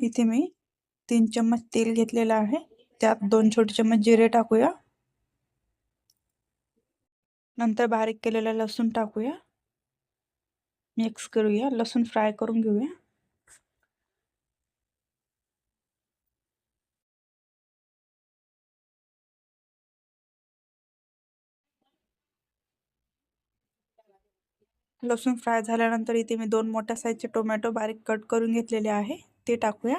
इथे मी 3 चम्मच तेल घेतलेलं आहे. त्यात 2 छोटे चम्मच जिरे टाकूया. नंतर बारीक केलेला लसूण टाकूया. मिक्स करूया. लसूण फ्राय करून घेऊया. लसूण फ्राय झाल्यानंतर इथे मी 2 मोठ्या साईजचे टोमॅटो बारीक कट करून घेतलेले आहे, ते टाकूया.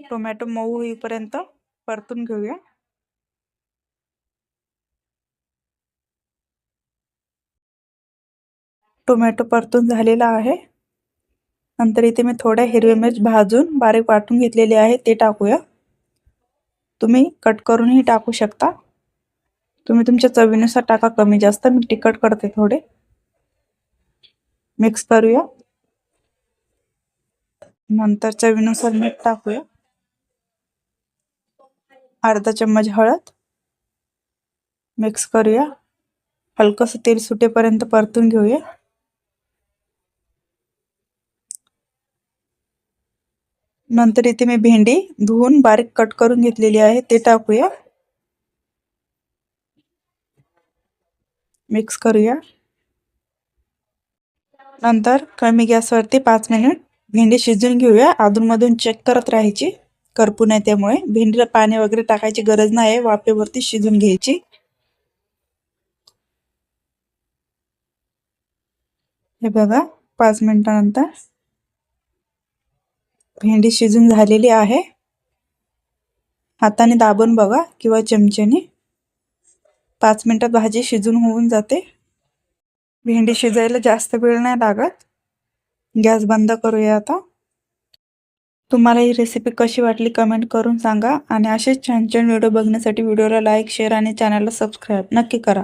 टोमॅटो मऊ होईपर्यंत परतून घेऊया. टोमॅटो परतून झालेला आहे. नंतर इथे मी थोड्या हिरवी मिरच भाजून बारीक वाटून घेतलेले आहे, ते टाकूया. तुम्ही कट करूनही टाकू शकता. तुम्ही तुमच्या चवीनुसार टाका, कमी जास्त. मी तिखट करते थोडे. मिक्स करूया. नंतर चवीनुसार मीठ टाकूया. अर्धा चम्मच हळद. मिक्स करूया. हलकसं तेल सुटेपर्यंत परतून घेऊया. नंतर इथे मी भेंडी धुवून बारीक कट करून घेतलेली आहे, ते टाकूया. मिक्स करूया. नंतर कमी गॅसवरती 5 मिनिट भेंडी शिजून घेऊया. अधूनमधून चेक करत राहायची, करपू नये. त्यामुळे भेंडीला पाणी वगैरे टाकायची गरज नाही, वाफेवरती शिजून घ्यायची. हे बघा, 5 मिनिटानंतर भेंडी शिजून झालेली आहे. हाताने दाबून बघा किंवा चमच्याने. 5 मिनिटात भाजी शिजून होऊन जाते. भेंडी शिजायला जास्त वेळ नाही लागत. गॅस बंद करूया आता. तुम्हाला ही रेसिपी कशी वाटली कमेंट करून सांगा. आणि असेच छान छान व्हिडिओ बघण्यासाठी व्हिडिओला लाईक, शेअर आणि चॅनलला सबस्क्राईब नक्की करा.